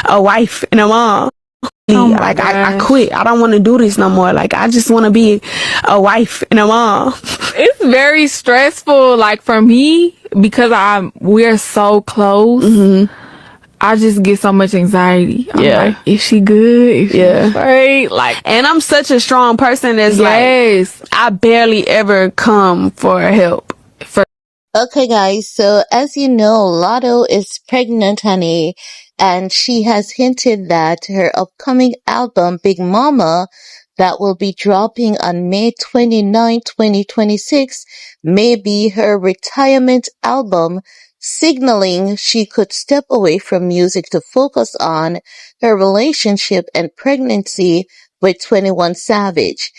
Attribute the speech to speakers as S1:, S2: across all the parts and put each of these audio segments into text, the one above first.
S1: a wife and a mom.
S2: Oh my
S1: Like, I
S2: gosh.
S1: quit. I don't want to do this no more. Like, I just want to be a wife and a mom.
S2: It's very stressful, like for me, because we're so close. I just get so much anxiety. I'm
S1: Yeah.
S2: like, is she good? Is
S1: Yeah.
S2: she straight? Like,
S1: And I'm such a strong person that's
S2: yes.
S1: like, I barely ever come for help.
S3: Okay, guys. So as you know, Latto is pregnant, honey, and she has hinted that her upcoming album, Big Mama, that will be dropping on May 29, 2026, may be her retirement album, signaling she could step away from music to focus on her relationship and pregnancy with 21 Savage.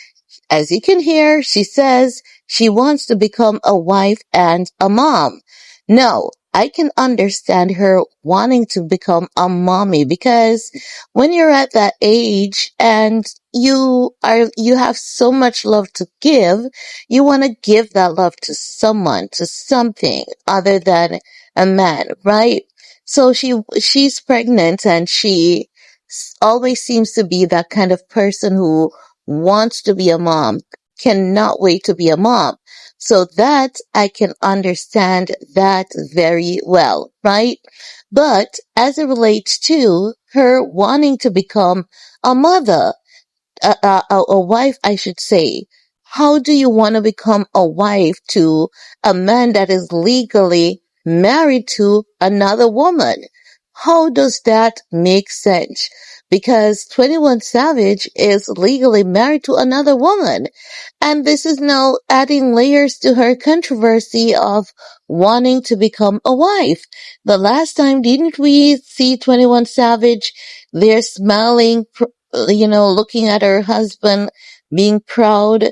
S3: As you can hear, she says she wants to become a wife and a mom. No, I can understand her wanting to become a mommy because when you're at that age and you have so much love to give, you want to give that love to someone, to something other than a man, right? So she's pregnant and she always seems to be that kind of person who wants to be a mom, cannot wait to be a mom. So that I can understand that very well, right? But as it relates to her wanting to become a mother, a wife, I should say, how do you want to become a wife to a man that is legally married to another woman? How does that make sense? Because 21 Savage is legally married to another woman. And this is now adding layers to her controversy of wanting to become a wife. The last time, didn't we see 21 Savage there smiling, looking at her husband, being proud?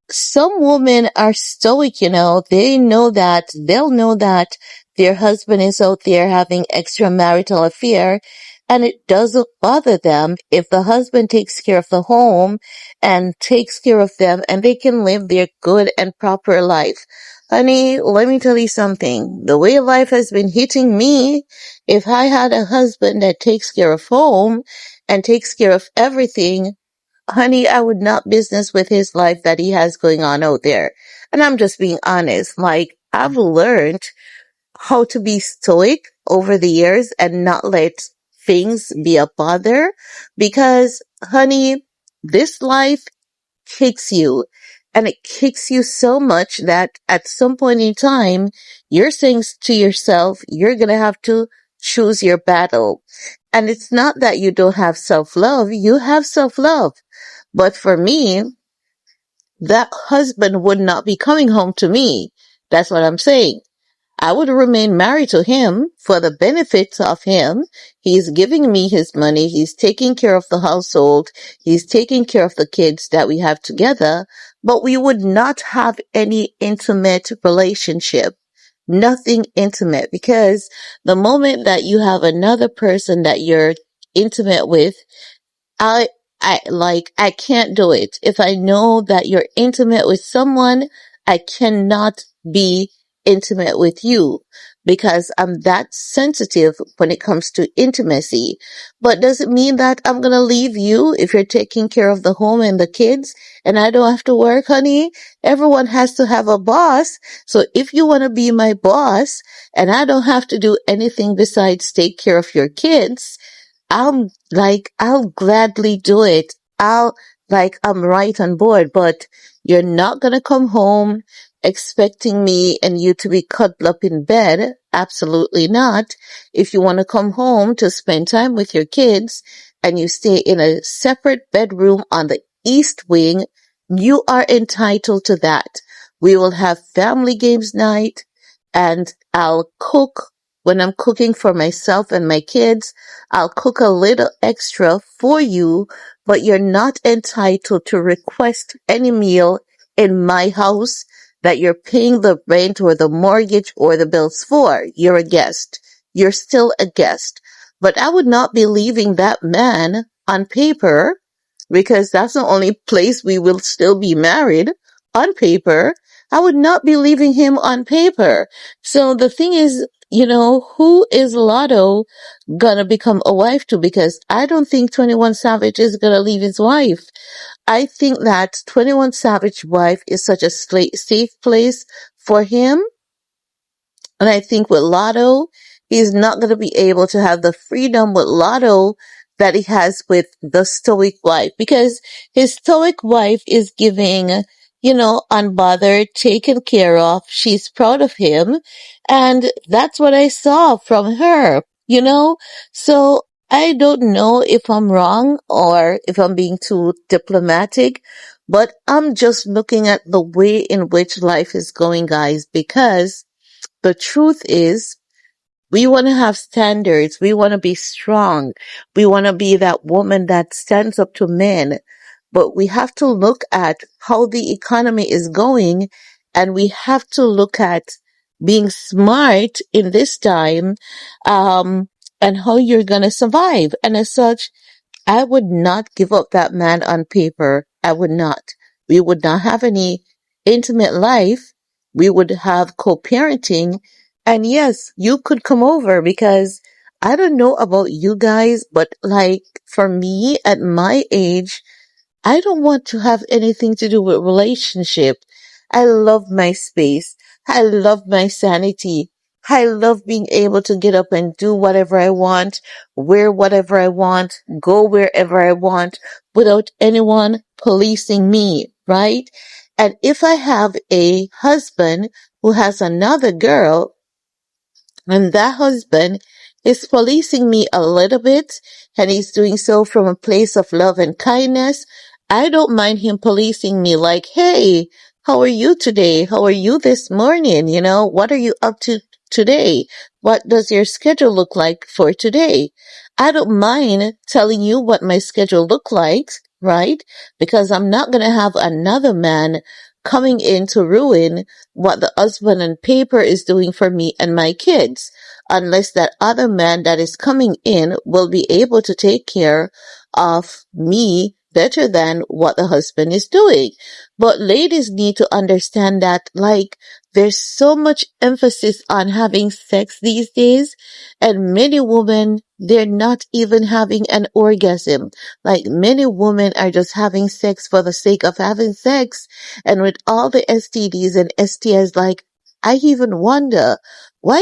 S3: Some women are stoic, they'll know that their husband is out there having extramarital affair, and it doesn't bother them if the husband takes care of the home and takes care of them and they can live their good and proper life. Honey, let me tell you something. The way life has been hitting me, if I had a husband that takes care of home and takes care of everything, honey, I would not business with his life that he has going on out there. And I'm just being honest. Like, I've learned how to be stoic over the years and not let things be a bother because, honey, this life kicks you, and it kicks you so much that at some point in time, you're saying to yourself, you're going to have to choose your battle. And it's not that you don't have self-love. You have self-love. But for me, that husband would not be coming home to me. That's what I'm saying. I would remain married to him for the benefits of him. He's giving me his money. He's taking care of the household. He's taking care of the kids that we have together. But we would not have any intimate relationship. Nothing intimate, because the moment that you have another person that you're intimate with, I, I can't do it. If I know that you're intimate with someone, I cannot be intimate with you because I'm that sensitive when it comes to intimacy. But does it mean that I'm going to leave you if you're taking care of the home and the kids and I don't have to work, honey? Everyone has to have a boss. So if you want to be my boss and I don't have to do anything besides take care of your kids, I'll gladly do it. I'm right on board, but you're not gonna come home expecting me and you to be cuddled up in bed. Absolutely not. If you want to come home to spend time with your kids and you stay in a separate bedroom on the east wing, you are entitled to that. We will have family games night and I'll cook when I'm cooking for myself and my kids. I'll cook a little extra for you, but you're not entitled to request any meal in my house that you're paying the rent or the mortgage or the bills for. You're a guest. You're still a guest. But I would not be leaving that man on paper, because that's the only place we will still be married, on paper. I would not be leaving him on paper. So the thing is, who is Lotto gonna become a wife to? Because I don't think 21 Savage is gonna leave his wife. I think that 21 Savage wife is such a safe place for him. And I think with Lotto, he's not going to be able to have the freedom with Lotto that he has with the stoic wife, because his stoic wife is giving, unbothered, taken care of. She's proud of him. And that's what I saw from her. So I don't know if I'm wrong or if I'm being too diplomatic, but I'm just looking at the way in which life is going, guys, because the truth is, we want to have standards. We want to be strong. We want to be that woman that stands up to men. But we have to look at how the economy is going, and we have to look at being smart in this time, um, and how you're going to survive. And as such, I would not give up that man on paper. I would not. We would not have any intimate life. We would have co-parenting. And yes, you could come over, because I don't know about you guys, but like for me at my age, I don't want to have anything to do with relationship. I love my space. I love my sanity. I love being able to get up and do whatever I want, wear whatever I want, go wherever I want without anyone policing me, right? And if I have a husband who has another girl, and that husband is policing me a little bit, and he's doing so from a place of love and kindness, I don't mind him policing me like, hey, how are you today? How are you this morning? What are you up to today? What does your schedule look like for today? I don't mind telling you what my schedule look like, right? Because I'm not going to have another man coming in to ruin what the husband on paper is doing for me and my kids, unless that other man that is coming in will be able to take care of me better than what the husband is doing. But ladies need to understand that, like, there's so much emphasis on having sex these days, and many women, they're not even having an orgasm. Like, many women are just having sex for the sake of having sex, and with all the STDs and STIs, like, I even wonder, why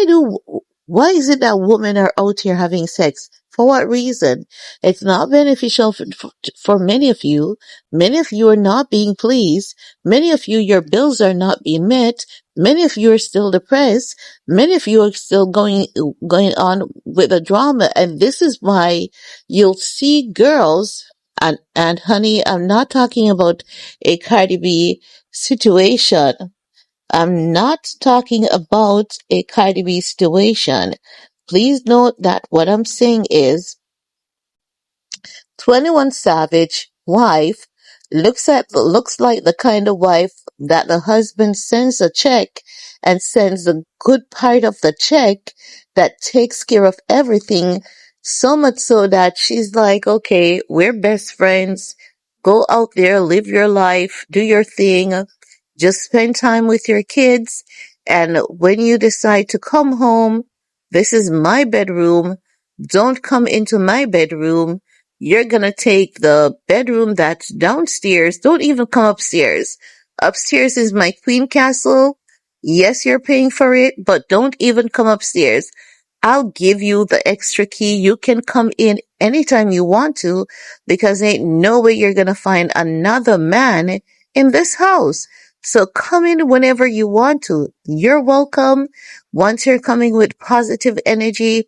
S3: is it that women are out here having sex? For what reason? It's not beneficial for many of you. Many of you are not being pleased. Many of you, your bills are not being met. Many of you are still depressed. Many of you are still going on with the drama. And this is why you'll see girls, and honey, I'm not talking about a Cardi B situation. I'm not talking about a Cardi B situation. Please note that what I'm saying is 21 Savage wife looks like the kind of wife that the husband sends a check and sends a good part of the check that takes care of everything, so much so that she's like, okay, we're best friends. Go out there, live your life, do your thing, just spend time with your kids. And when you decide to come home, this is my bedroom. Don't come into my bedroom. You're gonna take the bedroom that's downstairs. Don't even come upstairs. Upstairs is my queen castle. Yes, you're paying for it, but don't even come upstairs. I'll give you the extra key. You can come in anytime you want to, because ain't no way you're gonna find another man in this house. So come in whenever you want to. You're welcome. Once you're coming with positive energy,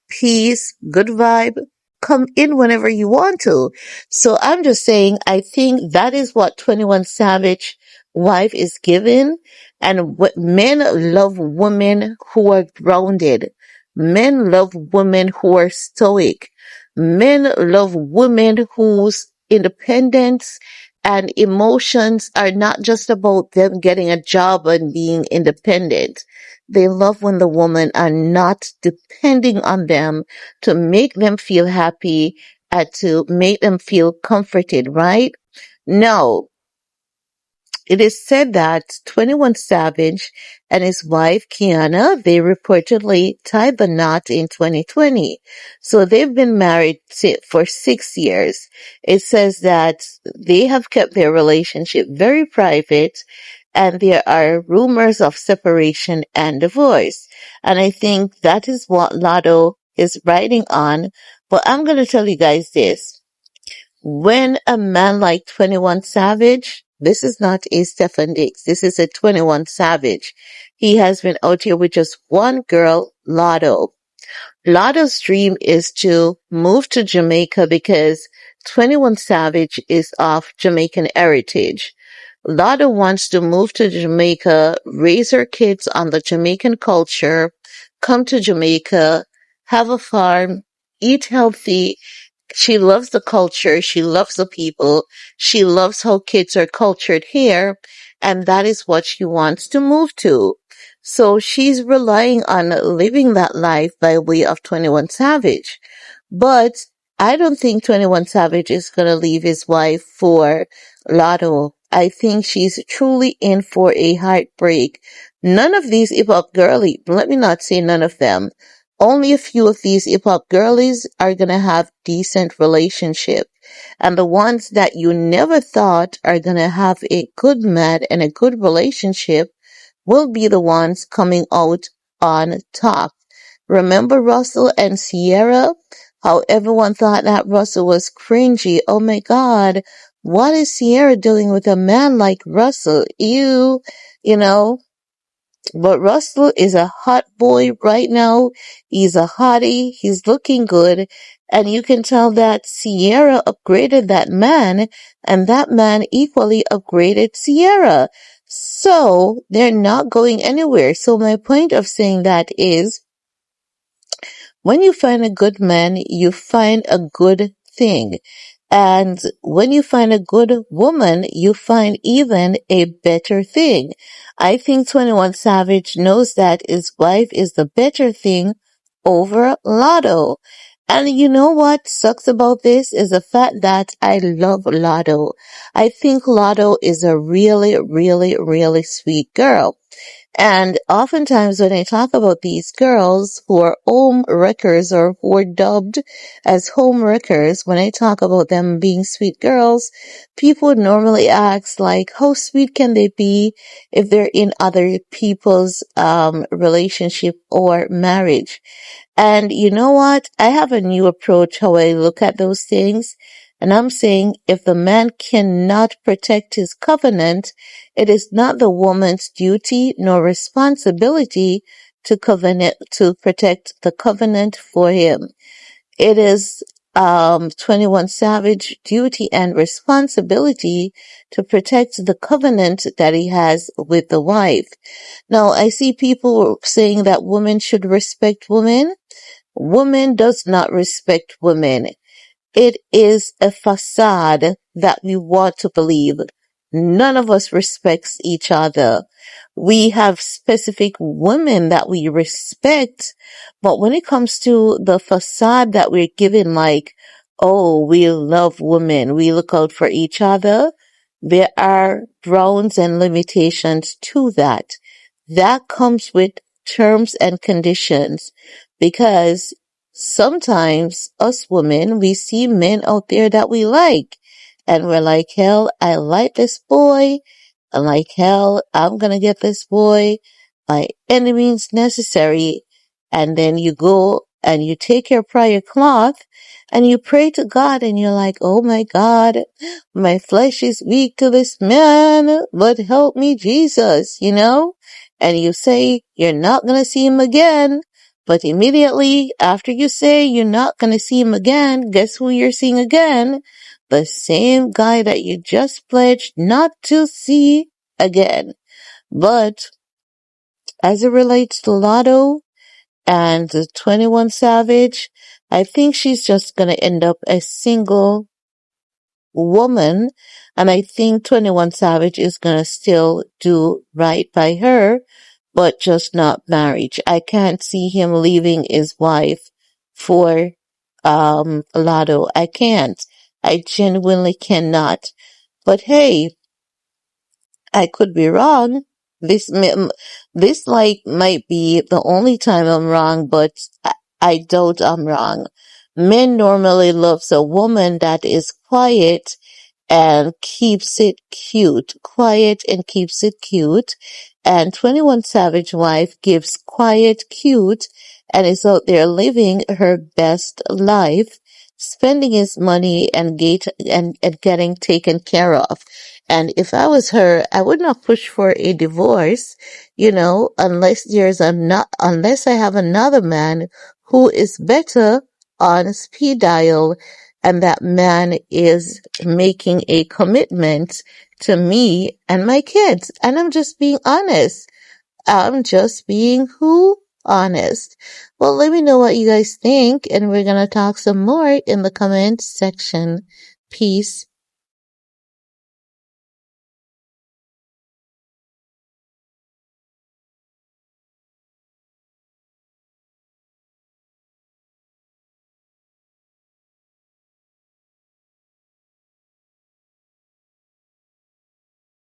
S3: peace, good vibe, come in whenever you want to. So I'm just saying, I think that is what 21 Savage wife is given. And what men love women who are grounded. Men love women who are stoic. Men love women whose independence and emotions are not just about them getting a job and being independent. They love when the women are not depending on them to make them feel happy and to make them feel comforted, right? No, it is said that 21 Savage and his wife Kiana, they reportedly tied the knot in 2020. So they've been married for 6 years. It says that they have kept their relationship very private and there are rumors of separation and divorce. And I think that is what Latto is writing on. But I'm going to tell you guys this. When a man like 21 Savage, this is not a Stefan Diggs, this is a 21 Savage. He has been out here with just one girl, Latto. Latto's dream is to move to Jamaica because 21 Savage is of Jamaican heritage. Latto wants to move to Jamaica, raise her kids on the Jamaican culture, come to Jamaica, have a farm, eat healthy. She loves the culture. She loves the people. She loves how kids are cultured here. And that is what she wants to move to. So she's relying on living that life by way of 21 Savage. But I don't think 21 Savage is going to leave his wife for Latto. I think she's truly in for a heartbreak. None of these hip hop girlies, let me not say none of them, only a few of these hip hop girlies are gonna have decent relationship. And the ones that you never thought are gonna have a good man and a good relationship will be the ones coming out on top. Remember Russell and Sierra? How everyone thought that Russell was cringy. Oh my God. What is Sierra doing with a man like Russell? Ew. You know, but Russell is a hot boy right now. He's a hottie. He's looking good. And you can tell that Sierra upgraded that man and that man equally upgraded Sierra. So they're not going anywhere. So my point of saying that is when you find a good man, you find a good thing. And when you find a good woman, you find even a better thing. I think 21 Savage knows that his wife is the better thing over Latto. And you know what sucks about this is the fact that I love Latto. I think Latto is a really, really, really sweet girl. And oftentimes when I talk about these girls who are home wreckers or who are dubbed as home wreckers, when I talk about them being sweet girls, people normally ask like, how sweet can they be if they're in other people's relationship or marriage? And you know what? I have a new approach how I look at those things. And I'm saying if the man cannot protect his covenant, it is not the woman's duty nor responsibility to protect the covenant for him. It is 21 Savage duty and responsibility to protect the covenant that he has with the wife. Now, I see people saying that women should respect women. Woman does not respect women. It is a facade that we want to believe. None of us respects each other. We have specific women that we respect, but when it comes to the facade that we're given, like, oh, we love women, we look out for each other, there are grounds and limitations to that. That comes with terms and conditions because sometimes us women, we see men out there that we like and we're like, hell, I like this boy. I'm like, hell, I'm gonna get this boy by any means necessary. And then you go and you take your prayer cloth and you pray to God and you're like, oh my God, my flesh is weak to this man, but help me, Jesus, you know? And you say you're not gonna see him again. But immediately after you say you're not gonna see him again, guess who you're seeing again? The same guy that you just pledged not to see again. But as it relates to Latto and the 21 Savage, I think she's just gonna end up a single woman. And I think 21 Savage is gonna still do right by her, but just not marriage. I can't see him leaving his wife for Latto. I can't. I genuinely cannot. But hey, I could be wrong. This this like might be the only time I'm wrong, but I doubt I'm wrong. Men normally loves a woman that is quiet and keeps it cute. Quiet and keeps it cute. And 21 Savage wife gives quiet, cute, and is out there living her best life, spending his money and getting taken care of. And if I was her, I would not push for a divorce, unless I have another man who is better on speed dial, and that man is making a commitment to me and my kids. And I'm just being honest. I'm just being who? Honest. Well, let me know what you guys think, and we're gonna talk some more in the comment section. Peace